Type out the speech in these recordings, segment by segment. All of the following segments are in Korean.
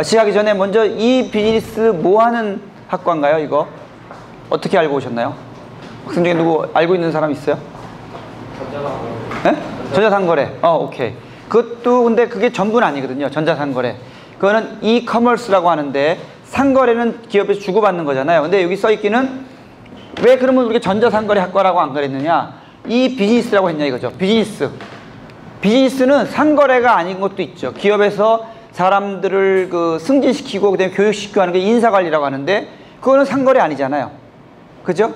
시작하기 전에 먼저 이 비즈니스 뭐 하는 학과인가요, 이거? 어떻게 알고 오셨나요? 학생 중에 누구 알고 있는 사람 있어요? 전자상거래. 네? 전자상거래. 오케이. 그것도 근데 그게 전부는 아니거든요. 전자상거래. 그거는 이커머스라고 하는데 상거래는 기업에서 주고받는 거잖아요. 근데 여기 써있기는 왜 그러면 우리가 전자상거래 학과라고 안 그랬느냐? 이 비즈니스라고 했냐 이거죠. 비즈니스. 비즈니스는 상거래가 아닌 것도 있죠. 기업에서 사람들을 승진시키고 그다음에 교육시키고 하는 게 인사관리라고 하는데 그거는 상거래 아니잖아요. 그죠?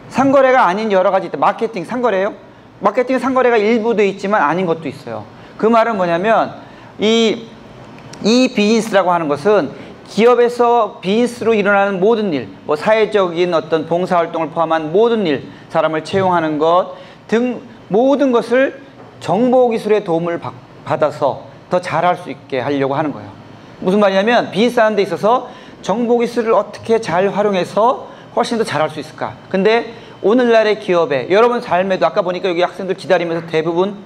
상거래가 아닌 여러 가지 있다. 마케팅, 상거래예요? 마케팅 상거래가 일부 돼 있지만 아닌 것도 있어요. 그 말은 뭐냐면 이 비즈니스라고 하는 것은 기업에서 비즈니스로 일어나는 모든 일, 뭐 사회적인 어떤 봉사활동을 포함한 모든 일, 사람을 채용하는 것 등 모든 것을 정보기술의 도움을 받아서 더 잘할 수 있게 하려고 하는 거예요. 무슨 말이냐면 비즈니스 하는 데 있어서 정보기술을 어떻게 잘 활용해서 훨씬 더 잘할 수 있을까. 근데 오늘날의 기업에 여러분 삶에도 아까 보니까 여기 학생들 기다리면서 대부분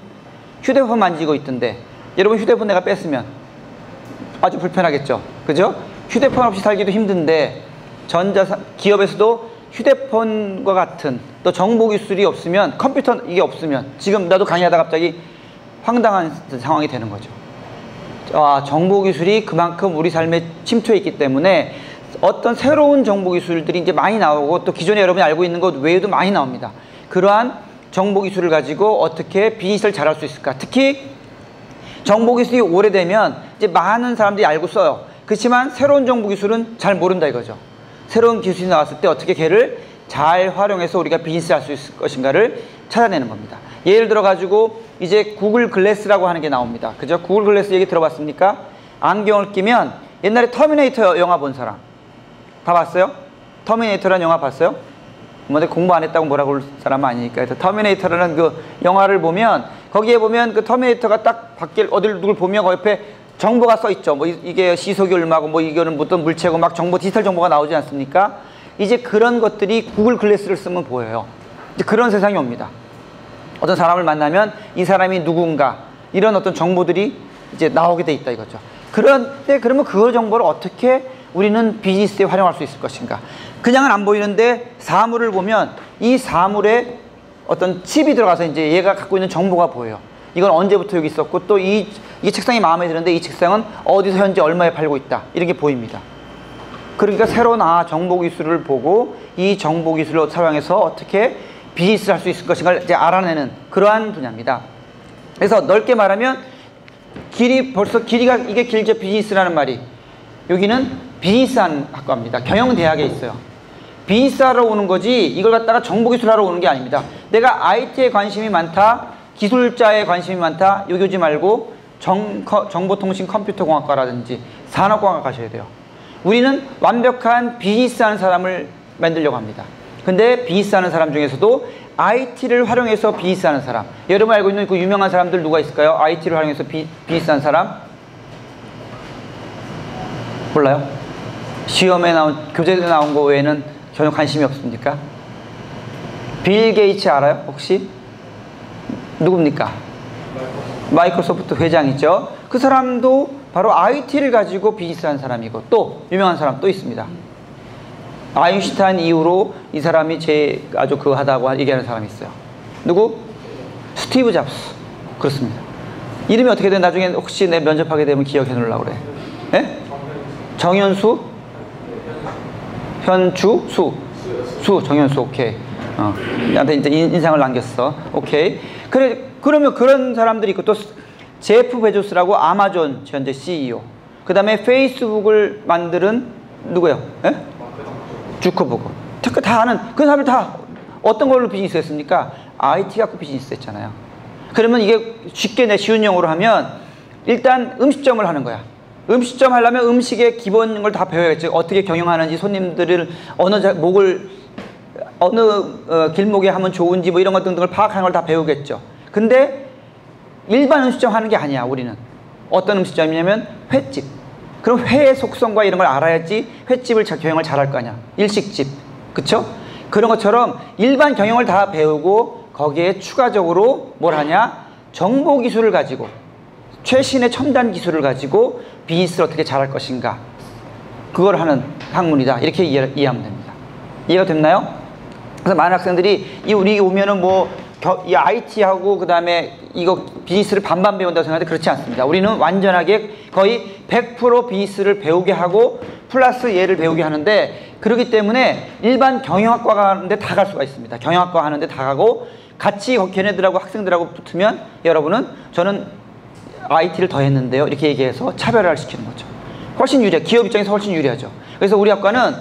휴대폰 만지고 있던데 여러분 휴대폰 내가 뺐으면 아주 불편하겠죠. 그죠? 휴대폰 없이 살기도 힘든데 기업에서도 휴대폰과 같은 또 정보기술이 없으면 컴퓨터 이게 없으면 지금 나도 강의하다 갑자기 황당한 상황이 되는 거죠. 정보기술이 그만큼 우리 삶에 침투해 있기 때문에 어떤 새로운 정보기술들이 이제 많이 나오고 또 기존에 여러분이 알고 있는 것 외에도 많이 나옵니다. 그러한 정보기술을 가지고 어떻게 비즈니스를 잘할 수 있을까. 특히 정보기술이 오래되면 이제 많은 사람들이 알고 써요. 그렇지만 새로운 정보기술은 잘 모른다 이거죠. 새로운 기술이 나왔을 때 어떻게 걔를 잘 활용해서 우리가 비즈니스를 할 수 있을 것인가를 찾아내는 겁니다. 예를 들어 가지고 이제 구글 글래스라고 하는 게 나옵니다. 그죠? 구글 글래스 얘기 들어봤습니까? 안경을 끼면 옛날에 터미네이터 영화 본 사람 다 봤어요? 터미네이터라는 영화 봤어요? 근데 공부 안 했다고 뭐라고 할 사람은 아니니까. 터미네이터라는 그 영화를 보면 거기에 보면 그 터미네이터가 딱 밖에 어딜 누굴 보면 그 옆에 정보가 써 있죠. 뭐 이게 시속이 얼마고 뭐 이거는 어떤 물체고 막 정보 디지털 정보가 나오지 않습니까? 이제 그런 것들이 구글 글래스를 쓰면 보여요. 이제 그런 세상이 옵니다. 어떤 사람을 만나면 이 사람이 누군가 이런 어떤 정보들이 이제 나오게 돼 있다 이거죠. 그런데 그러면 그 정보를 어떻게 우리는 비즈니스에 활용할 수 있을 것인가? 그냥은 안 보이는데 사물을 보면 이 사물에 어떤 칩이 들어가서 이제 얘가 갖고 있는 정보가 보여요. 이건 언제부터 여기 있었고 또 이 책상이 마음에 드는데 이 책상은 어디서 현재 얼마에 팔고 있다. 이런 게 보입니다. 그러니까 새로운 정보기술을 보고 이 정보기술을 사용해서 어떻게 비즈니스를 할 수 있을 것인가를 이제 알아내는 그러한 분야입니다. 그래서 넓게 말하면 벌써 길이가 이게 길죠. 비즈니스라는 말이. 여기는 비즈니스하는 학과입니다. 경영대학에 있어요. 비즈니스 하러 오는 거지 이걸 갖다가 정보기술 하러 오는 게 아닙니다. 내가 IT에 관심이 많다, 기술자에 관심이 많다, 여기 오지 말고 정보통신 컴퓨터공학과라든지 산업공학 가셔야 돼요. 우리는 완벽한 비즈니스 하는 사람을 만들려고 합니다. 근데 비즈니스 하는 사람 중에서도 IT를 활용해서 비즈니스 하는 사람, 여러분 알고 있는 그 유명한 사람들 누가 있을까요? IT를 활용해서 비즈니스 하는 사람? 몰라요? 시험에 나온, 교재에 나온 거 외에는 전혀 관심이 없습니까? 빌 게이츠 알아요? 혹시? 누굽니까? 마이크로소프트 회장이죠. 그 사람도 바로 IT를 가지고 비즈니스 하는 사람이고 또 유명한 사람 또 있습니다. 아인슈타인 이후로 이 사람이 아주 하다고 얘기하는 사람이 있어요. 누구? 스티브 잡스. 그렇습니다. 이름이 어떻게 돼? 나중에 혹시 내 면접하게 되면 기억해 놓으려고 그래. 예? 정현수? 현주? 정현수. 오케이. 나한테 이제 인상을 남겼어. 오케이. 그러면 그런 사람들이 있고 또 제프 베조스라고 아마존 현재 CEO. 그 다음에 페이스북을 만드는 누구예요? 예? 주커버그. 다 아는 그 사람들 다 어떤 걸로 비즈니스 했습니까? IT 갖고 비즈니스 했잖아요. 그러면 이게 쉽게 쉬운 용어로 하면 일단 음식점을 하는 거야. 음식점 하려면 음식의 기본 걸 다 배워야겠죠. 어떻게 경영하는지, 손님들을 어느 길목에 하면 좋은지 뭐 이런 것 등등을 파악하는 걸 다 배우겠죠. 근데 일반 음식점 하는 게 아니야. 우리는 어떤 음식점이냐면 횟집. 그럼 회의 속성과 이런 걸 알아야지 횟집을 경영을 잘할 거 아니야. 일식집. 그쵸? 그런 것처럼 일반 경영을 다 배우고 거기에 추가적으로 뭘 하냐? 정보기술을 가지고 최신의 첨단 기술을 가지고 비즈니스를 어떻게 잘할 것인가, 그걸 하는 학문이다. 이렇게 이해하면 됩니다. 이해가 됐나요? 그래서 많은 학생들이 우리 오면은 이 IT하고 그 다음에 이거 비즈니스를 반반 배운다고 생각하는데 그렇지 않습니다. 우리는 완전하게 거의 100% 비즈니스를 배우게 하고 플러스 얘를 배우게 하는데, 그렇기 때문에 일반 경영학과 가는데 다 갈 수가 있습니다. 경영학과 하는데 다 가고 같이 걔네들하고 학생들하고 붙으면 여러분은 저는 IT를 더 했는데요, 이렇게 얘기해서 차별화를 시키는 거죠. 훨씬 유리해. 기업 입장에서 훨씬 유리하죠. 그래서 우리 학과는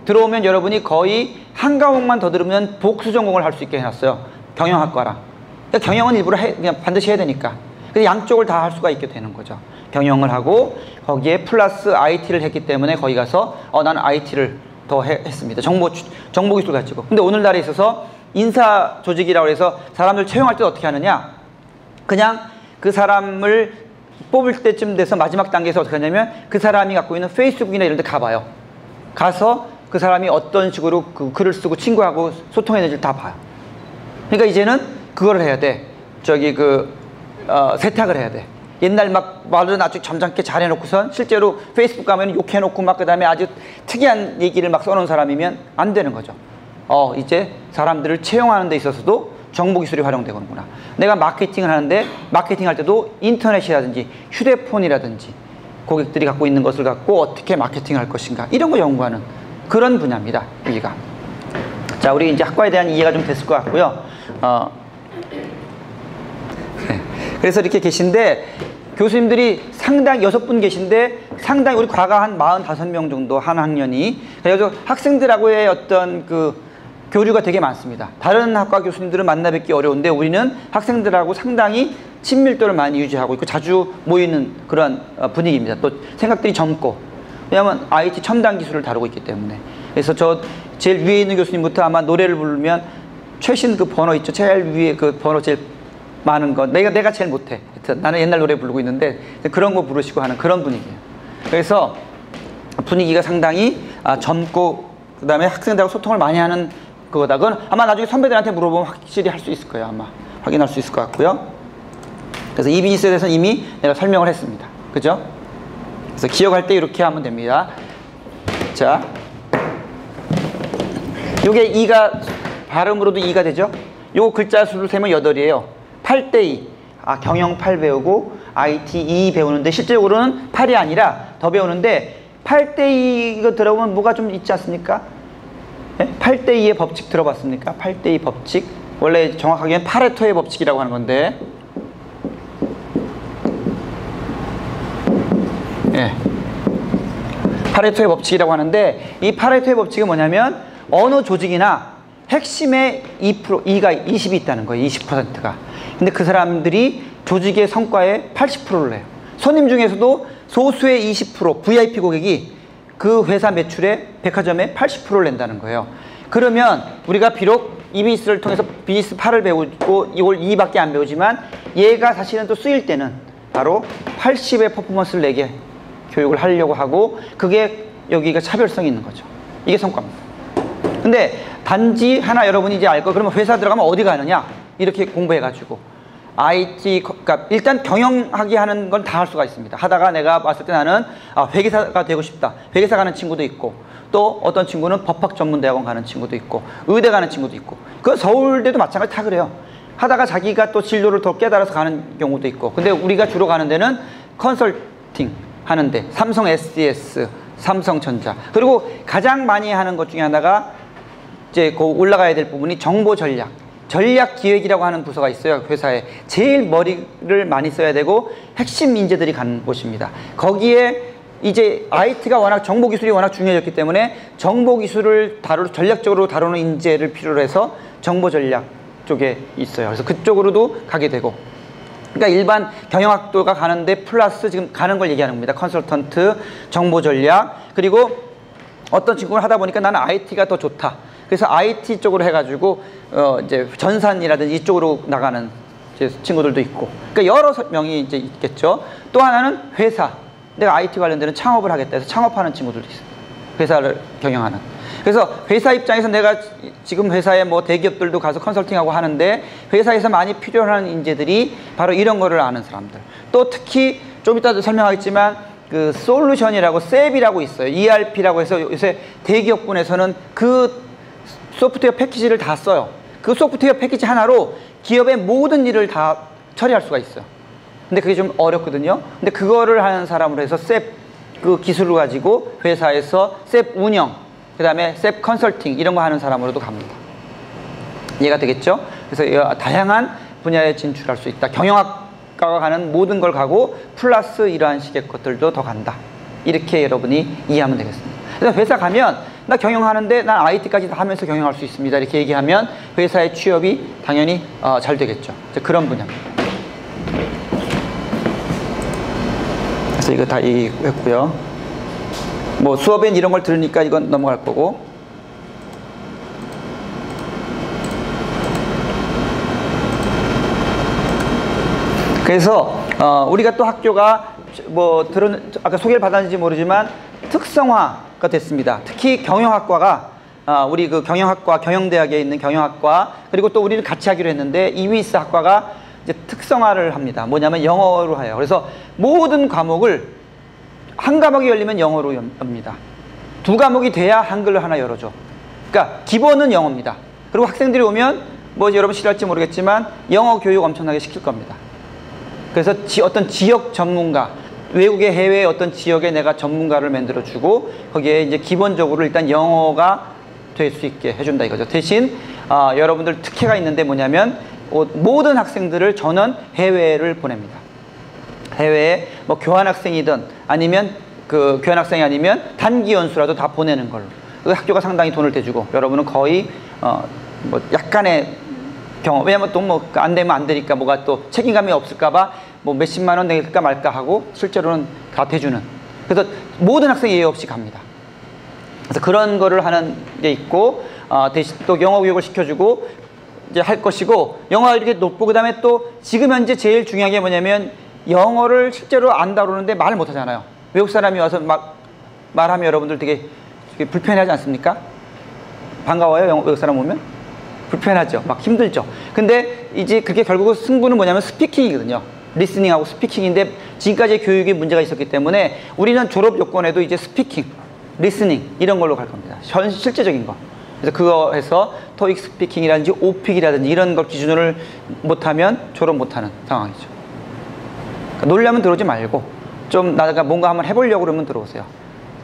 들어오면 여러분이 거의 한 과목만 더 들으면 복수 전공을 할 수 있게 해놨어요. 경영학과랑. 그러니까 경영은 일부러 그냥 반드시 해야 되니까. 그래서 양쪽을 다 할 수가 있게 되는 거죠. 경영을 하고 거기에 플러스 IT를 했기 때문에 거기 가서 나는 IT를 더 했습니다. 정보 기술 가지고. 근데 오늘날에 있어서 인사 조직이라고 해서 사람들 채용할 때 어떻게 하느냐? 그냥 그 사람을 뽑을 때쯤 돼서 마지막 단계에서 어떻게 하냐면 그 사람이 갖고 있는 페이스북이나 이런 데 가봐요. 가서 그 사람이 어떤 식으로 그 글을 쓰고 친구하고 소통해야 다 봐요. 그러니까 이제는 그걸 해야 돼. 세탁을 해야 돼. 옛날 말은 아주 점잖게 잘해놓고선 실제로 페이스북 가면 욕해놓고 그 다음에 아주 특이한 얘기를 써놓은 사람이면 안 되는 거죠. 이제 사람들을 채용하는 데 있어서도 정보기술이 활용되는구나. 내가 마케팅을 하는데 마케팅할 때도 인터넷이라든지 휴대폰이라든지 고객들이 갖고 있는 것을 갖고 어떻게 마케팅을 할 것인가, 이런 거 연구하는 그런 분야입니다. 여기가. 자, 우리 이제 학과에 대한 이해가 좀 됐을 것 같고요. 네. 그래서 이렇게 계신데 교수님들이 상당히 6분 계신데 상당히 우리 과가 한 45명 정도 한 학년이, 그래서 학생들하고의 어떤 교류가 되게 많습니다. 다른 학과 교수님들은 만나 뵙기 어려운데 우리는 학생들하고 상당히 친밀도를 많이 유지하고 있고 자주 모이는 그런 분위기입니다. 또 생각들이 젊고, 왜냐하면 IT 첨단 기술을 다루고 있기 때문에. 그래서 저 제일 위에 있는 교수님부터 아마 노래를 부르면 최신 그 번호 있죠. 제일 위에 그 번호 제일 많은 거 내가 제일 못해. 나는 옛날 노래 부르고 있는데 그런 거 부르시고 하는 그런 분위기예요. 그래서 분위기가 상당히 젊고 그 다음에 학생들하고 소통을 많이 하는 그거다. 그건 아마 나중에 선배들한테 물어보면 확실히 할 수 있을 거예요. 아마 확인할 수 있을 것 같고요. 그래서 이 비즈니스에 대해서는 이미 내가 설명을 했습니다. 그죠? 그래서 기억할 때 이렇게 하면 됩니다. 자, 요게 2가 발음으로도 2가 되죠? 요 글자 수를 세면 8이에요. 8대2. 경영 8 배우고 IT 2 배우는데 실제로는 8이 아니라 더 배우는데 8대2 이거 들어보면 뭐가 좀 있지 않습니까? 네? 8대2의 법칙 들어봤습니까? 8대2 법칙. 원래 정확하게는 파레토의 법칙이라고 하는 건데, 예. 파레토의 법칙이라고 하는데, 이 파레토의 법칙은 뭐냐면 어느 조직이나 핵심에 2가 20이 있다는 거예요. 20%가. 근데 그 사람들이 조직의 성과의 80%를 내요. 손님 중에서도 소수의 20% VIP 고객이 그 회사 매출의 백화점의 80%를 낸다는 거예요. 그러면 우리가 비록 이 비즈니스를 통해서 비즈니스 8을 배우고 이걸 2밖에 안 배우지만 얘가 사실은 또 쓰일 때는 바로 80의 퍼포먼스를 내게 교육을 하려고 하고, 그게 여기가 차별성이 있는 거죠. 이게 성과입니다. 근데 단지 하나 여러분이 이제 알 거, 그러면 회사 들어가면 어디 가느냐? 이렇게 공부해가지고 IT, 그러니까 일단 경영하기 하는 건 다 할 수가 있습니다. 하다가 내가 봤을 때 나는 회계사가 되고 싶다. 회계사 가는 친구도 있고, 또 어떤 친구는 법학전문대학원 가는 친구도 있고, 의대 가는 친구도 있고, 그 서울대도 마찬가지 다 그래요. 하다가 자기가 또 진로를 더 깨달아서 가는 경우도 있고. 근데 우리가 주로 가는 데는 컨설팅 하는데 삼성 SDS, 삼성전자, 그리고 가장 많이 하는 것 중에 하나가 이제 올라가야 될 부분이 정보 전략 기획이라고 하는 부서가 있어요. 회사에 제일 머리를 많이 써야 되고 핵심 인재들이 가는 곳입니다. 거기에 이제 IT가 워낙 정보기술이 워낙 중요해졌기 때문에 정보기술을 전략적으로 다루는 인재를 필요로 해서 정보전략 쪽에 있어요. 그래서 그쪽으로도 가게 되고, 그러니까 일반 경영학도가 가는데 플러스 지금 가는 걸 얘기하는 겁니다. 컨설턴트, 정보전략, 그리고 어떤 친구를 하다 보니까 나는 IT가 더 좋다. 그래서 IT 쪽으로 해가지고 이제 전산이라든지 이쪽으로 나가는 이제 친구들도 있고, 그러니까 여러 명이 이제 있겠죠. 또 하나는 회사. 내가 IT 관련되는 창업을 하겠다 해서 창업하는 친구들도 있어요. 회사를 경영하는. 그래서 회사 입장에서 내가 지금 회사에 뭐 대기업들도 가서 컨설팅하고 하는데 회사에서 많이 필요한 인재들이 바로 이런 거를 아는 사람들. 또 특히 좀 이따도 설명하겠지만 그 솔루션이라고 셉이라고 있어요. ERP라고 해서 요새 대기업군에서는 그 소프트웨어 패키지를 다 써요. 그 소프트웨어 패키지 하나로 기업의 모든 일을 다 처리할 수가 있어요. 근데 그게 좀 어렵거든요. 근데 그거를 하는 사람으로 해서 셉 그 기술을 가지고 회사에서 셉 운영, 그 다음에 셉 컨설팅 이런 거 하는 사람으로도 갑니다. 이해가 되겠죠? 그래서 다양한 분야에 진출할 수 있다. 경영학과가 가는 모든 걸 가고 플러스 이러한 식의 것들도 더 간다. 이렇게 여러분이 이해하면 되겠습니다. 그래서 회사 가면 나 경영하는데 난 IT까지 다 하면서 경영할 수 있습니다. 이렇게 얘기하면 회사의 취업이 당연히 잘 되겠죠. 그런 분야입니다. 그래서 이거 다 얘기했고요. 뭐 수업엔 이런 걸 들으니까 이건 넘어갈 거고. 그래서 우리가 또 학교가 뭐 아까 소개를 받았는지 모르지만 특성화가 됐습니다. 특히 경영학과가 우리 그 경영학과 경영대학에 있는 경영학과 그리고 또 우리는 같이 하기로 했는데 이위스 학과가 이제 특성화를 합니다. 뭐냐면 영어로 해요. 그래서 모든 과목을 한 과목이 열리면 영어로 엽니다. 두 과목이 돼야 한글로 하나 열어줘. 그러니까 기본은 영어입니다. 그리고 학생들이 오면 뭐 여러분 싫어할지 모르겠지만 영어 교육 엄청나게 시킬 겁니다. 그래서 어떤 지역 전문가, 외국의 해외의 어떤 지역에 내가 전문가를 만들어주고 거기에 이제 기본적으로 일단 영어가 될 수 있게 해준다 이거죠. 대신 여러분들 특혜가 있는데 뭐냐면 모든 학생들을 저는 해외를 보냅니다. 해외에 뭐 교환학생이든 아니면 그 교환학생이 아니면 단기 연수라도 다 보내는 걸로. 그 학교가 상당히 돈을 대주고 여러분은 거의 뭐 약간의 경험. 왜냐면 또 뭐 안 되면 안 되니까 뭐가 또 책임감이 없을까봐 뭐 몇십만 원 낼까 말까 하고 실제로는 다 대주는. 그래서 모든 학생이 예외 없이 갑니다. 그래서 그런 거를 하는 게 있고 대신 또 영어 교육을 시켜주고 이제 할 것이고 영어 이렇게 높고 그다음에 또 지금 현재 제일 중요한 게 뭐냐면 영어를 실제로 안 다루는데 말을 못 하잖아요. 외국 사람이 와서 막 말하면 여러분들 되게 불편하지 않습니까? 반가워요? 외국 사람 오면? 불편하죠. 막 힘들죠. 근데 이제 그게 결국은 승부는 뭐냐면 스피킹이거든요. 리스닝하고 스피킹인데 지금까지 교육에 문제가 있었기 때문에 우리는 졸업 요건에도 이제 스피킹, 리스닝 이런 걸로 갈 겁니다. 실제적인 거. 그래서 그거 해서 토익 스피킹이라든지 오픽이라든지 이런 걸 기준을 못하면 졸업 못하는 상황이죠. 그러니까 놀려면 들어오지 말고 좀 나가 뭔가 한번 해보려고 그러면 들어오세요.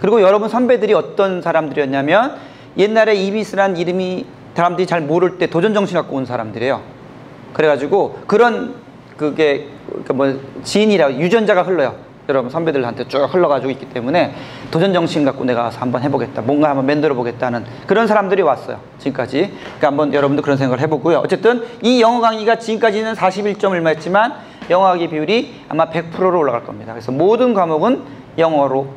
그리고 여러분 선배들이 어떤 사람들이었냐면 옛날에 이비스란 이름이 사람들이 잘 모를 때 도전정신 갖고 온 사람들이에요. 그래가지고 그런 그게 뭐 지인이라 유전자가 흘러요. 여러분 선배들한테 쭉 흘러가지고 있기 때문에 도전정신 갖고 내가 가서 한번 해보겠다. 뭔가 한번 만들어 보겠다는 그런 사람들이 왔어요. 지금까지. 그러니까 한번 여러분도 그런 생각을 해보고요. 어쨌든 이 영어 강의가 지금까지는 41.1마였지만 영어학위 비율이 아마 100%로 올라갈 겁니다. 그래서 모든 과목은 영어로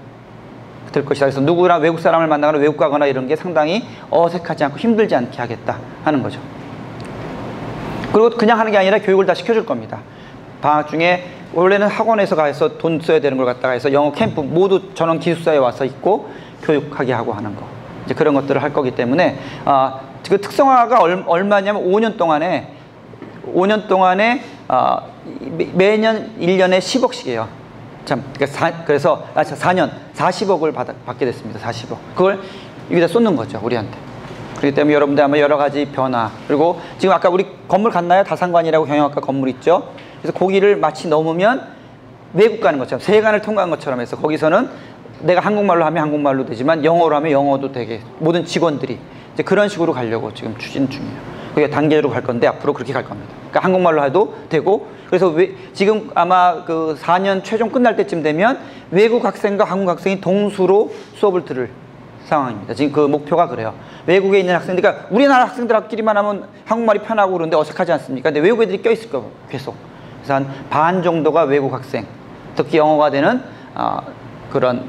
될 것이다. 그래서 누구나 외국 사람을 만나거나 외국 가거나 이런 게 상당히 어색하지 않고 힘들지 않게 하겠다 하는 거죠. 그리고 그냥 하는 게 아니라 교육을 다 시켜줄 겁니다. 방학 중에 원래는 학원에서 가서 돈 써야 되는 걸 갖다가 해서 영어 캠프 모두 전원 기숙사에 와서 있고 교육하게 하고 하는 거. 이제 그런 것들을 할 거기 때문에 그 특성화가 얼마냐면 5년 동안에 매년 1년에 10억씩이에요. 참, 그래서 4년 40억을 받게 됐습니다. 40억. 그걸 여기다 쏟는 거죠, 우리한테. 그렇기 때문에 여러분들 아마 여러 가지 변화. 그리고 지금 아까 우리 건물 갔나요? 다산관이라고 경영학과 건물 있죠. 그래서 거기를 마치 넘으면 외국 가는 것처럼 세관을 통과한 것처럼 해서 거기서는 내가 한국말로 하면 한국말로 되지만 영어로 하면 영어도 되게 모든 직원들이 이제 그런 식으로 가려고 지금 추진 중이에요. 그게 단계로 갈 건데 앞으로 그렇게 갈 겁니다. 그러니까 한국말로 해도 되고 그래서 지금 아마 그 4년 최종 끝날 때쯤 되면 외국 학생과 한국 학생이 동수로 수업을 들을 상황입니다. 지금 그 목표가 그래요. 외국에 있는 학생들, 그러니까 우리나라 학생들끼리만 하면 한국말이 편하고 그런데 어색하지 않습니까? 근데 외국 애들이 껴있을 거고 계속. 그래서 한 반 정도가 외국 학생, 특히 영어가 되는 그런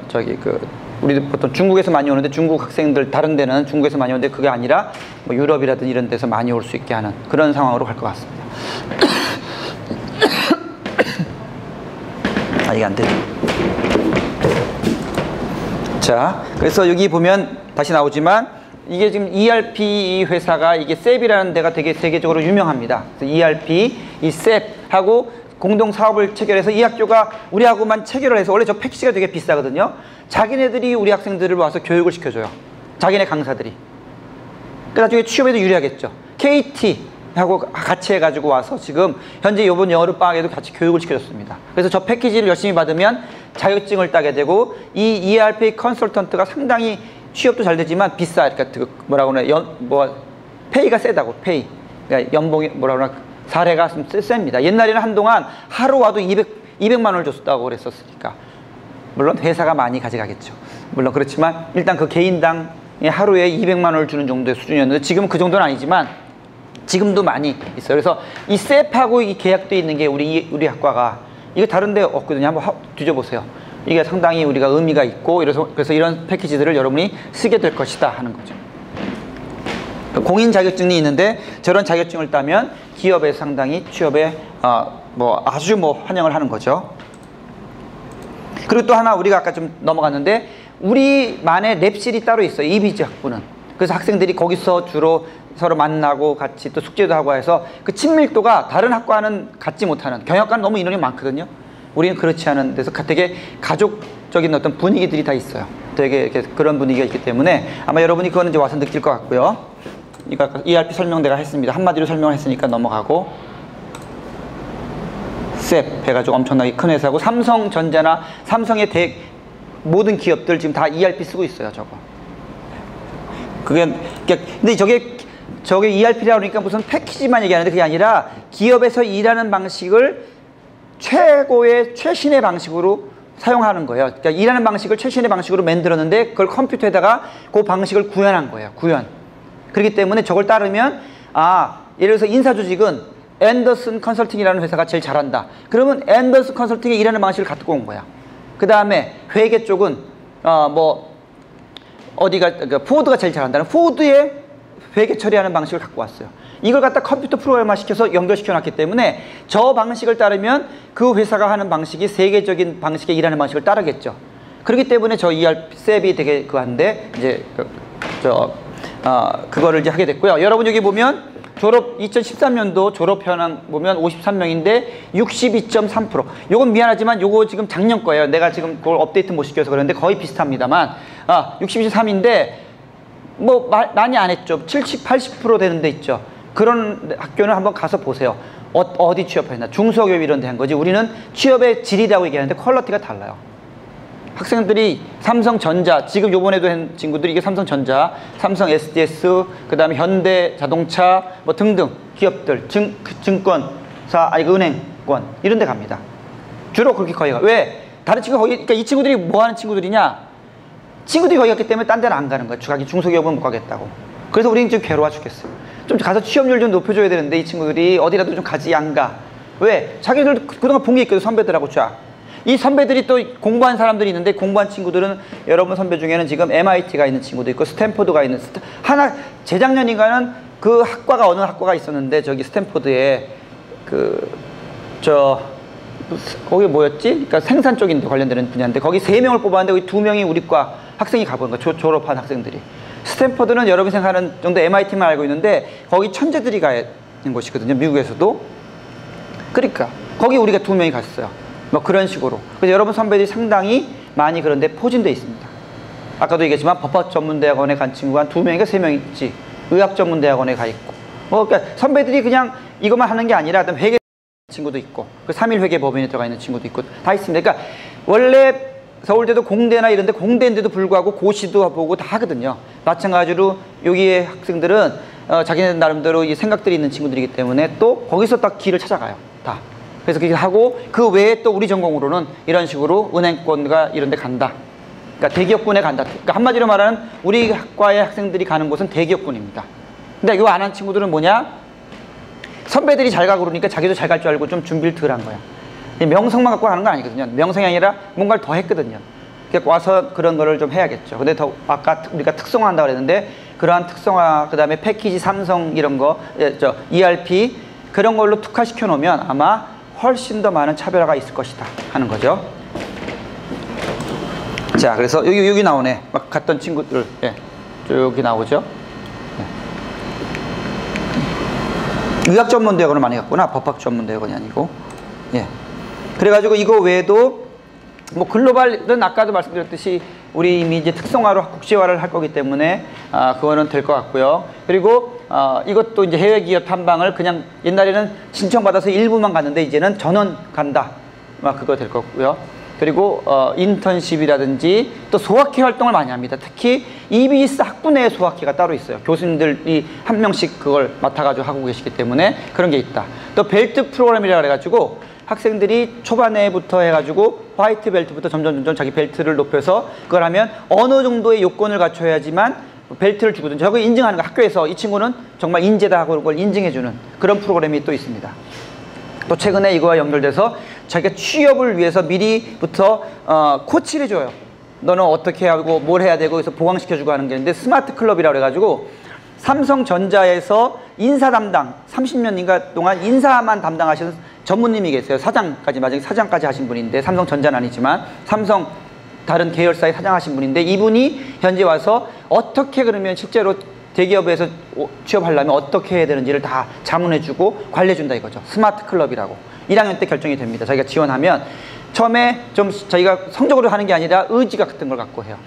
우리도 보통 중국에서 많이 오는데 중국 학생들 다른 데는 중국에서 많이 오는데 그게 아니라 뭐 유럽이라든 이런 데서 많이 올 수 있게 하는 그런 상황으로 갈 것 같습니다. 이게 안 되죠. 자, 그래서 여기 보면 다시 나오지만 이게 지금 ERP 회사가 이게 셉이라는 데가 되게 세계적으로 유명합니다. 그래서 ERP, 이 셉하고 공동 사업을 체결해서 이 학교가 우리하고만 체결을 해서 원래 저 패키지가 되게 비싸거든요. 자기네들이 우리 학생들을 와서 교육을 시켜줘요. 자기네 강사들이. 그 나중에 취업에도 유리하겠죠. KT하고 같이 해가지고 와서 지금 현재 이번 여름방학에도 같이 교육을 시켜줬습니다. 그래서 저 패키지를 열심히 받으면 자격증을 따게 되고 이 ERP 컨설턴트가 상당히 취업도 잘 되지만 비싸. 그러니까 뭐라고 그러나 페이가 세다고 페이. 그러니까 연봉이 뭐라고 그러나 사례가 좀 셉니다. 옛날에는 한동안 하루 와도 200만 원을 줬다고 그랬었으니까. 물론 회사가 많이 가져가겠죠. 물론 그렇지만 일단 그 개인당 하루에 200만 원을 주는 정도의 수준이었는데 지금은 그 정도는 아니지만 지금도 많이 있어요. 그래서 이 셉하고 이 계약돼 있는 게 우리 학과가 이거 다른 데 없거든요. 한번 뒤져보세요. 이게 상당히 우리가 의미가 있고 그래서 이런 패키지들을 여러분이 쓰게 될 것이다 하는 거죠. 공인 자격증이 있는데 저런 자격증을 따면 기업에서 상당히 취업에 아주 환영을 하는 거죠. 그리고 또 하나 우리가 아까 좀 넘어갔는데 우리만의 랩실이 따로 있어요. 이비즈 학부는. 그래서 학생들이 거기서 주로 서로 만나고 같이 또 숙제도 하고 해서 그 친밀도가 다른 학과는 갖지 못하는, 경영학과는 너무 인원이 많거든요. 우리는 그렇지 않은 데서 되게 가족적인 어떤 분위기들이 다 있어요. 되게 이렇게 그런 분위기가 있기 때문에 아마 여러분이 그거는 이제 와서 느낄 것 같고요. 이거 아까 ERP 설명 내가 했습니다. 한마디로 설명을 했으니까 넘어가고. 셉 해가지고 엄청나게 큰 회사고 삼성전자나 삼성의 모든 기업들 지금 다 ERP 쓰고 있어요. 저거. 근데 저게 ERP라고 그러니까 무슨 패키지만 얘기하는데 그게 아니라 기업에서 일하는 방식을 최신의 방식으로 사용하는 거예요. 그러니까 일하는 방식을 최신의 방식으로 만들었는데 그걸 컴퓨터에다가 그 방식을 구현한 거예요. 구현. 그렇기 때문에 저걸 따르면 예를 들어서 인사조직은 앤더슨 컨설팅이라는 회사가 제일 잘한다. 그러면 앤더슨 컨설팅의 일하는 방식을 갖고 온 거야. 그 다음에 회계 쪽은 포드가 제일 잘한다는 포드의 회계 처리하는 방식을 갖고 왔어요. 이걸 갖다 컴퓨터 프로그램화 시켜서 연결시켜 놨기 때문에 저 방식을 따르면 그 회사가 하는 방식이 세계적인 방식의 일하는 방식을 따르겠죠. 그렇기 때문에 저 ERP 셉이 되게 그한데 이제 그거를 이제 하게 됐고요. 여러분 여기 보면 2013년도 졸업 현황 보면 53명인데 62.3%. 요건 미안하지만 요거 지금 작년 거예요. 내가 지금 그걸 업데이트 못 시켜서 그러는데 거의 비슷합니다만 62.3인데 많이 안 했죠. 70, 80% 되는 데 있죠. 그런 학교는 한번 가서 보세요. 어디 취업했나. 중소기업 이런 데 한 거지. 우리는 취업의 질이라고 얘기하는데 퀄리티가 달라요. 학생들이 삼성전자, 지금 요번에도 한 친구들이 이게 삼성전자, 삼성 SDS, 그 다음에 현대자동차 등등 기업들, 증권사, 은행권 이런 데 갑니다. 주로 그렇게 거기 가. 왜? 다른 친구 그러니까 이 친구들이 뭐 하는 친구들이냐? 친구들이 거기 갔기 때문에 딴 데는 안 가는 거야. 자기 중소기업은 못 가겠다고. 그래서 우리는 지금 괴로워 죽겠어요. 좀 가서 취업률 좀 높여줘야 되는데 이 친구들이 어디라도 좀 가지 안 가. 왜? 자기들 그동안 본 게 있거든. 선배들하고 쫙. 이 선배들이 또 공부한 사람들이 있는데 공부한 친구들은 여러분 선배 중에는 지금 MIT가 있는 친구도 있고 스탠포드가 있는 재작년인가는 그 학과가 어느 학과가 있었는데 저기 스탠포드에 거기 뭐였지? 그러니까 생산 쪽인데 관련되는 분야인데 거기 3명을 뽑았는데 거기 2명이 우리과 학생이 가본 거야. 졸업한 학생들이. 스탠포드는 여러분이 생각하는 정도 MIT만 알고 있는데 거기 천재들이 가 있는 곳이거든요. 미국에서도. 그러니까 거기 우리가 2명이 갔어요. 그런 식으로. 그래서 여러분 선배들이 상당히 많이 그런데 포진되어 있습니다. 아까도 얘기했지만 법학전문대학원에 간 친구가 한 2명인가 3명 있지. 의학전문대학원에 가 있고. 그러니까 선배들이 그냥 이것만 하는 게 아니라 회계 친구도 있고, 그 3일 회계 법인에 들어가 있는 친구도 있고 다 있습니다. 그러니까 원래 서울대도 공대나 이런데 공대인데도 불구하고 고시도 보고 다 하거든요. 마찬가지로 여기에 학생들은 자기네 나름대로 이 생각들이 있는 친구들이기 때문에 또 거기서 딱 길을 찾아가요. 다. 그래서 그렇게 하고 그 외에 또 우리 전공으로는 이런 식으로 은행권과 이런 데 간다. 그러니까 대기업군에 간다. 그러니까 한마디로 말하는 우리 학과의 학생들이 가는 곳은 대기업군입니다. 근데 이거 안 한 친구들은 뭐냐? 선배들이 잘 가고 그러니까 자기도 잘 갈 줄 알고 좀 준비를 덜 한 거야. 명성만 갖고 가는 건 아니거든요. 명성이 아니라 뭔가를 더 했거든요. 그러니까 와서 그런 거를 좀 해야겠죠. 근데 더 아까 우리가 특성화한다고 그랬는데 그러한 특성화, 그 다음에 패키지 삼성 이런 거, ERP 그런 걸로 특화시켜 놓으면 아마 훨씬 더 많은 차별화가 있을 것이다 하는 거죠. 자, 그래서 여기 나오네. 막 갔던 친구들. 예. 쭉 나오죠. 의학 전문 대학원을 많이 갔구나. 법학 전문 대학원이 아니고. 예. 그래가지고 이거 외에도 뭐 글로벌은 아까도 말씀드렸듯이 우리 이미 이제 특성화로 국제화를 할 거기 때문에 그거는 될 것 같고요. 그리고 이것도 이제 해외 기업 탐방을 그냥 옛날에는 신청받아서 일부만 갔는데 이제는 전원 간다. 그거 될 거고요. 그리고 인턴십이라든지 또 소학회 활동을 많이 합니다. 특히 EBS 학부 내에 소학회가 따로 있어요. 교수님들이 한 명씩 그걸 맡아가지고 하고 계시기 때문에 그런 게 있다. 또 벨트 프로그램이라 그래가지고 학생들이 초반에부터 해가지고 화이트 벨트부터 점점 자기 벨트를 높여서 그걸 하면 어느 정도의 요건을 갖춰야지만 벨트를 주거든요. 저거 인증하는 거 학교에서 이 친구는 정말 인재다 하고 그걸 인증해주는 그런 프로그램이 또 있습니다. 또 최근에 이거와 연결돼서 자기가 취업을 위해서 미리부터 코치를 줘요. 너는 어떻게 하고 뭘 해야 되고 그래서 보강시켜주고 하는 게 있는데 스마트 클럽이라고 해가지고 삼성전자에서 인사 담당 30년인가 동안 인사만 담당하시는 전무님이 계세요. 사장까지 마지막에 사장까지 하신 분인데 삼성전자는 아니지만 삼성 다른 계열사의 사장 하신 분인데 이분이 현재 와서 어떻게 그러면 실제로 대기업에서 취업하려면 어떻게 해야 되는지를 다 자문해주고 관리해준다 이거죠. 스마트 클럽이라고. 1학년 때 결정이 됩니다. 자기가 지원하면 처음에 좀 저희가 성적으로 하는 게 아니라 의지 같은 걸 갖고 해요.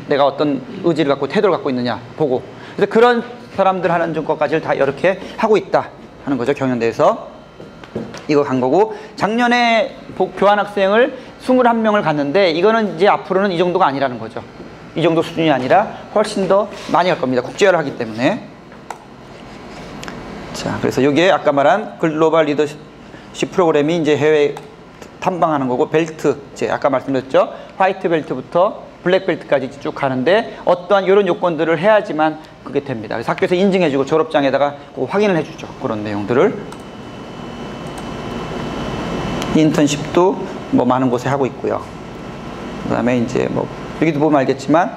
내가 어떤 의지를 갖고 태도를 갖고 있느냐 보고. 그래서 그런 사람들 하는 것까지를 다 이렇게 하고 있다 하는 거죠. 경연대에서. 이거 간 거고 작년에 교환학생을 21명을 갔는데 이거는 이제 앞으로는 이 정도가 아니라는 거죠. 이 정도 수준이 아니라 훨씬 더 많이 갈 겁니다. 국제화를 하기 때문에. 자, 그래서 이게 아까 말한 글로벌 리더십 프로그램이 이제 해외 탐방하는 거고 벨트, 이제 아까 말씀드렸죠. 화이트 벨트부터 블랙 벨트까지 쭉 가는데 어떠한 이런 요건들을 해야지만 그게 됩니다. 그래서 학교에서 인증해주고 졸업장에다가 확인을 해주죠. 그런 내용들을. 인턴십도 뭐 많은 곳에 하고 있고요. 그 다음에 이제 뭐 여기도 보면 알겠지만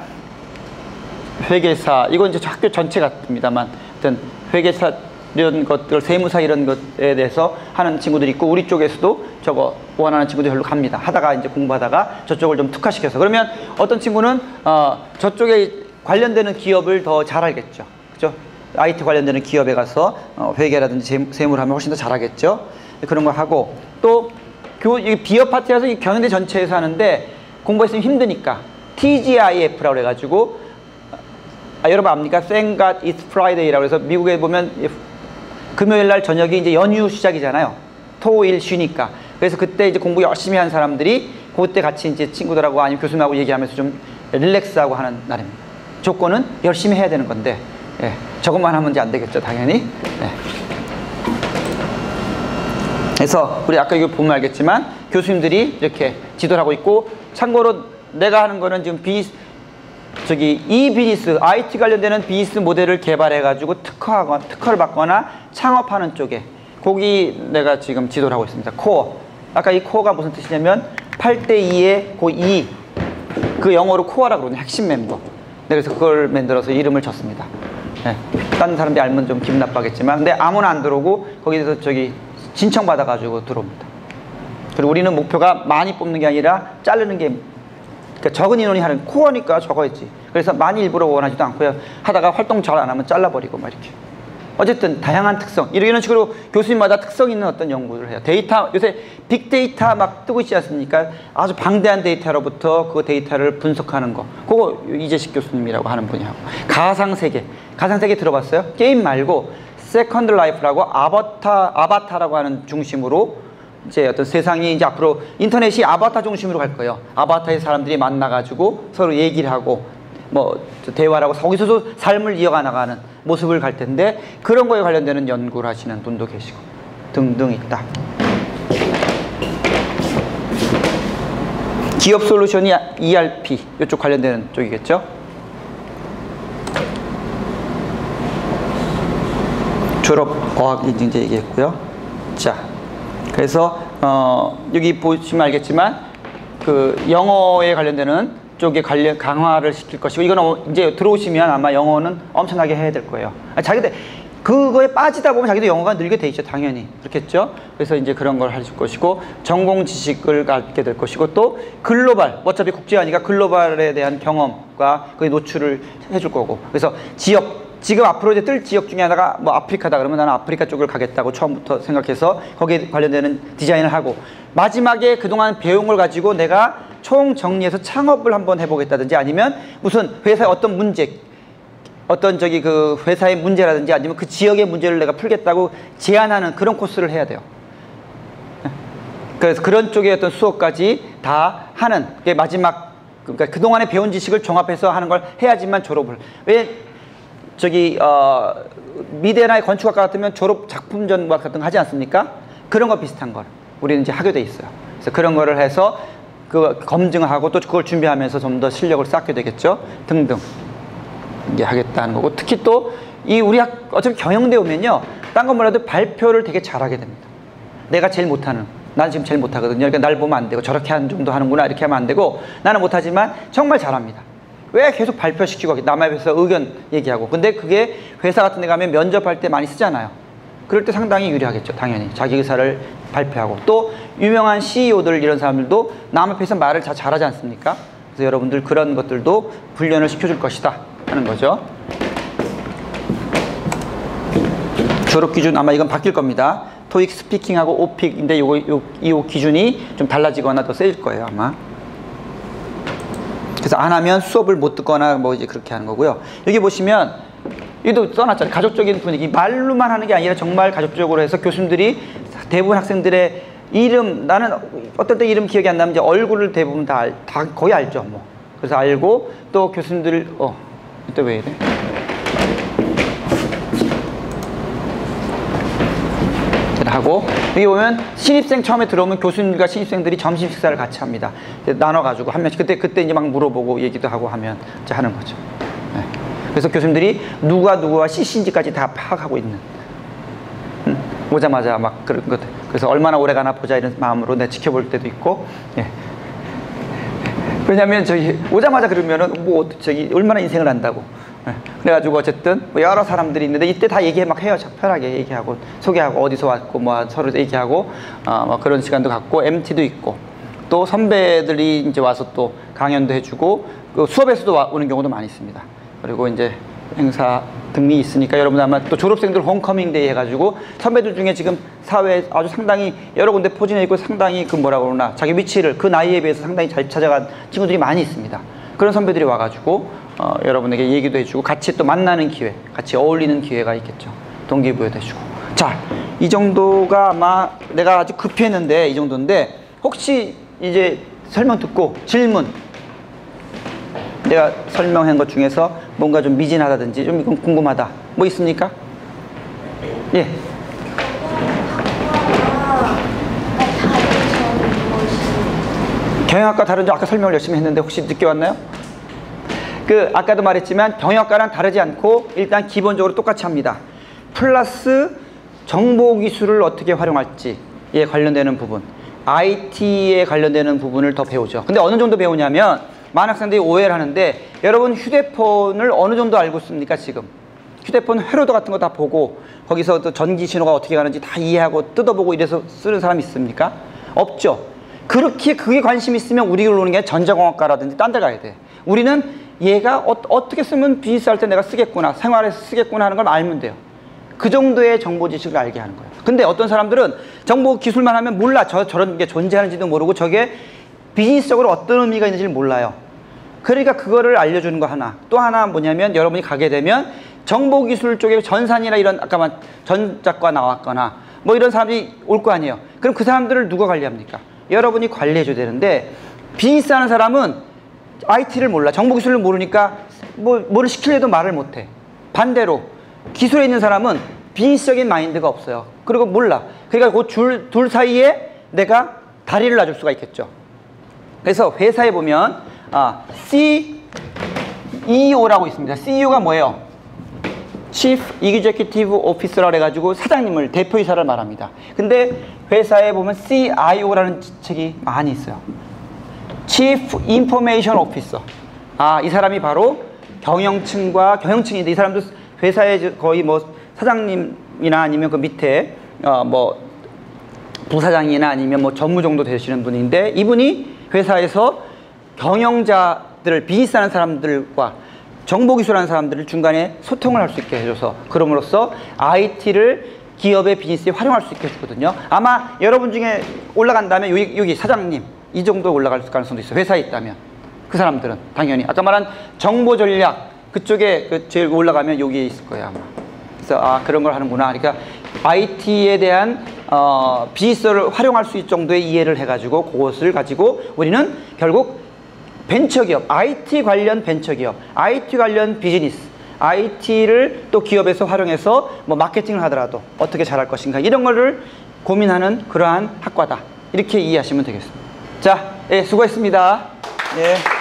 회계사, 이건 이제 학교 전체 같습니다만 하여튼 회계사 이런 것들, 세무사 이런 것에 대해서 하는 친구들이 있고 우리 쪽에서도 저거 원하는 친구들이 별로 갑니다. 하다가 이제 공부하다가 저쪽을 좀 특화시켜서 그러면 어떤 친구는 저쪽에 관련되는 기업을 더 잘 알겠죠. 그죠? IT 관련되는 기업에 가서 회계라든지 세무를 하면 훨씬 더 잘하겠죠. 그런 거 하고 또 비업 파트라서 이 경연대 전체에서 하는데 공부했으면 힘드니까 TGIF라고 해가지고 여러분 압니까? Thank God It's Friday라고 해서 미국에 보면 금요일 날 저녁이 이제 연휴 시작이잖아요. 토일 쉬니까. 그래서 그때 이제 공부 열심히 한 사람들이 그때 같이 이제 친구들하고 아니면 교수님하고 얘기하면서 좀 릴렉스하고 하는 날입니다. 조건은 열심히 해야 되는 건데 예, 저것만 하면 이제 안 되겠죠, 당연히. 예. 그래서 우리 아까 이거 보면 알겠지만 교수님들이 이렇게 지도를 하고 있고 참고로 내가 하는 거는 지금 이 비즈니스, IT 관련되는 비즈니스 모델을 개발해가지고 특허를 받거나 창업하는 쪽에 거기 내가 지금 지도를 하고 있습니다. 코어. 아까 이 코어가 무슨 뜻이냐면 8대2의 그 2. 그 영어로 코어라고 그러거든요. 핵심 멤버. 네, 그래서 그걸 만들어서 이름을 줬습니다. 네. 다른 사람들이 알면 좀 기분 나빠겠지만 근데 아무나 안 들어오고 거기서 신청받아가지고 들어옵니다. 그리고 우리는 목표가 많이 뽑는 게 아니라 자르는 게 그러니까 적은 인원이 하는 코어니까 적어야지. 그래서 많이 일부러 원하지도 않고요. 하다가 활동 잘 안 하면 잘라버리고 막 이렇게. 어쨌든 다양한 특성. 이런 식으로 교수님마다 특성 있는 어떤 연구를 해요. 데이터, 요새 빅데이터 막 뜨고 있지 않습니까? 아주 방대한 데이터로부터 그 데이터를 분석하는 거. 그거 이재식 교수님이라고 하는 분이 하고. 가상세계. 가상세계 들어봤어요? 게임 말고 세컨드 라이프라고 아바타라고 하는 중심으로 이제 어떤 세상이 이제 앞으로 인터넷이 아바타 중심으로 갈 거예요. 아바타의 사람들이 만나가지고 서로 얘기를 하고 뭐 대화를 하고 거기서도 삶을 이어가 나가는 모습을 갈 텐데 그런 거에 관련되는 연구를 하시는 분도 계시고 등등 있다. 기업 솔루션이 ERP 이쪽 관련되는 쪽이겠죠. 졸업 어학 인증제 얘기했고요. 자, 그래서 여기 보시면 알겠지만 그 영어에 관련되는 쪽에 강화를 시킬 것이고 이거는 이제 들어오시면 아마 영어는 엄청나게 해야 될 거예요. 자기들 그거에 빠지다 보면 자기도 영어가 늘게 돼 있죠. 당연히. 그렇겠죠? 그래서 이제 그런 걸 하실 것이고, 전공 지식을 갖게 될 것이고, 또 글로벌, 어차피 국제화니까 글로벌에 대한 경험과 그에 노출을 해줄 거고. 그래서 지금 앞으로 이제 뜰 지역 중에 하나가 뭐 아프리카다 그러면 나는 아프리카 쪽을 가겠다고 처음부터 생각해서 거기에 관련되는 디자인을 하고, 마지막에 그동안 배운 걸 가지고 내가 총 정리해서 창업을 한번 해보겠다든지, 아니면 무슨 회사의 어떤 문제, 어떤 그 회사의 문제라든지 아니면 그 지역의 문제를 내가 풀겠다고 제안하는 그런 코스를 해야 돼요. 그래서 그런 쪽의 어떤 수업까지 다 하는 게 마지막, 그러니까 그동안에 배운 지식을 종합해서 하는 걸 해야지만 졸업을. 왜 미대나 건축학과 같으면 졸업 작품전 같은 거 하지 않습니까? 그런 거 비슷한 걸 우리는 이제 하게 돼 있어요. 그래서 그런 거를 해서 그 검증을 하고 또 그걸 준비하면서 좀 더 실력을 쌓게 되겠죠. 등등. 이게 하겠다는 거고, 특히 또 이 우리 어차피 경영대 오면요, 딴 건 몰라도 발표를 되게 잘하게 됩니다. 내가 제일 못하는, 난 지금 제일 못하거든요. 그러니까 날 보면 안 되고, 저렇게 하는 정도 하는구나 이렇게 하면 안 되고, 나는 못하지만 정말 잘합니다. 왜 계속 발표시키고 남에 대해서 의견 얘기하고. 근데 그게 회사 같은 데 가면 면접할 때 많이 쓰잖아요. 그럴 때 상당히 유리하겠죠. 당연히 자기 의사를 발표하고, 또 유명한 CEO들 이런 사람들도 남 앞에서 말을 다 잘하지 않습니까? 그래서 여러분들 그런 것들도 훈련을 시켜줄 것이다 하는 거죠. 졸업 기준 아마 이건 바뀔 겁니다. 토익 스피킹하고 오픽인데 이 기준이 좀 달라지거나 더 세질 거예요, 아마. 그래서 안 하면 수업을 못 듣거나 뭐 이제 그렇게 하는 거고요. 여기 보시면 여기도 써놨잖아요. 가족적인 분위기. 말로만 하는 게 아니라 정말 가족적으로 해서 교수님들이 대부분 학생들의 이름, 나는 어떨 때 이름 기억이 안 나면 이제 얼굴을 대부분 다 거의 알죠, 뭐. 그래서 알고, 또 교수님들 이때 왜 이래? 하고, 여기 보면 신입생 처음에 들어오면 교수님과 신입생들이 점심 식사를 같이 합니다. 나눠가지고 한 명씩 그때 이제 막 물어보고 얘기도 하고 하면 이제 하는 거죠. 네. 그래서 교수님들이 누구와 CC인지까지 다 파악하고 있는. 오자마자 막 그런 것들. 그래서 얼마나 오래 가나 보자 이런 마음으로 내 지켜볼 때도 있고. 예. 왜냐면 오자마자 그러면은 얼마나 인생을 안다고. 그래가지고 어쨌든 뭐 여러 사람들이 있는데 이때 다 막 해요. 편하게 얘기하고 소개하고 어디서 왔고 뭐 서로 얘기하고 뭐 그런 시간도 갖고, MT도 있고, 또 선배들이 이제 와서 또 강연도 해주고, 그 수업에서도 오는 경우도 많이 있습니다. 그리고 이제 행사 등이 있으니까 여러분 아마 또 졸업생들 홈커밍 데이 해가지고 선배들 중에 지금 사회에 아주 상당히 여러 군데 포진해 있고 상당히 뭐라고 그러나 자기 위치를 그 나이에 비해서 상당히 잘 찾아간 친구들이 많이 있습니다. 그런 선배들이 와가지고 여러분에게 얘기도 해주고 같이 또 만나는 기회, 같이 어울리는 기회가 있겠죠. 동기부여도 해주고. 자, 이 정도가 아마 내가 아주 급히 했는데 이 정도인데, 혹시 이제 설명 듣고 질문, 내가 설명한 것 중에서 뭔가 좀 미진하다든지 좀 궁금하다 뭐 있습니까? 예. 경영학과 다른 점 아까 설명을 열심히 했는데 혹시 늦게 왔나요? 아까도 말했지만 경영학과랑 다르지 않고 일단 기본적으로 똑같이 합니다. 플러스 정보기술을 어떻게 활용할지에 관련되는 부분, IT에 관련되는 부분을 더 배우죠. 근데 어느 정도 배우냐면, 많은 학생들이 오해를 하는데, 여러분 휴대폰을 어느 정도 알고 씁니까 지금? 휴대폰 회로도 같은 거 다 보고 거기서 또 전기 신호가 어떻게 가는지 다 이해하고 뜯어보고 이래서 쓰는 사람 있습니까? 없죠. 그렇게 그게 관심 있으면 우리가 오는 게 전자공학과라든지 딴 데 가야 돼. 우리는 얘가 어떻게 쓰면 비즈니스 할 때 내가 쓰겠구나, 생활에서 쓰겠구나 하는 걸 알면 돼요. 그 정도의 정보 지식을 알게 하는 거예요. 근데 어떤 사람들은 정보 기술만 하면 몰라. 저런 게 존재하는지도 모르고 저게 비즈니스적으로 어떤 의미가 있는지를 몰라요. 그러니까 그거를 알려주는 거 하나. 또 하나 뭐냐면, 여러분이 가게 되면 정보기술 쪽에 전산이나 이런 아까 전작과 나왔거나 뭐 이런 사람들이 올 거 아니에요. 그럼 그 사람들을 누가 관리합니까? 여러분이 관리해줘야 되는데, 비즈니스 하는 사람은 IT를 몰라. 정보기술을 모르니까 뭐를 시키려도 말을 못해. 반대로 기술에 있는 사람은 비즈니스적인 마인드가 없어요. 그리고 몰라. 그러니까 그 둘 사이에 내가 다리를 놔줄 수가 있겠죠. 그래서 회사에 보면 CEO라고 있습니다. CEO가 뭐예요? Chief Executive Officer라고 해가지고 사장님을, 대표이사를 말합니다. 근데 회사에 보면 CIO라는 책이 많이 있어요. Chief Information Officer. 이 사람이 바로 경영층인데, 이 사람도 회사에 거의 뭐 사장님이나 아니면 그 밑에 뭐 부사장이나 아니면 뭐 전무 정도 되시는 분인데, 이분이 회사에서 경영자들을, 비즈니스하는 사람들과 정보기술하는 사람들을 중간에 소통을 할 수 있게 해줘서, 그럼으로써 IT를 기업의 비즈니스에 활용할 수 있게 해주거든요. 아마 여러분 중에 올라간다면 여기 사장님 이 정도 올라갈 가능성도 있어요. 회사에 있다면. 그 사람들은 당연히 아까 말한 정보 전략 그쪽에 제일 올라가면 여기에 있을 거예요 아마. 그래서 그런 걸 하는구나. 그러니까 IT에 대한 비즈니스를 활용할 수 있을 정도의 이해를 해가지고 그것을 가지고 우리는 결국 벤처기업, IT 관련 벤처기업, IT 관련 비즈니스, IT를 또 기업에서 활용해서 뭐 마케팅을 하더라도 어떻게 잘할 것인가, 이런 거를 고민하는 그러한 학과다. 이렇게 이해하시면 되겠습니다. 자, 예, 수고했습니다. 예.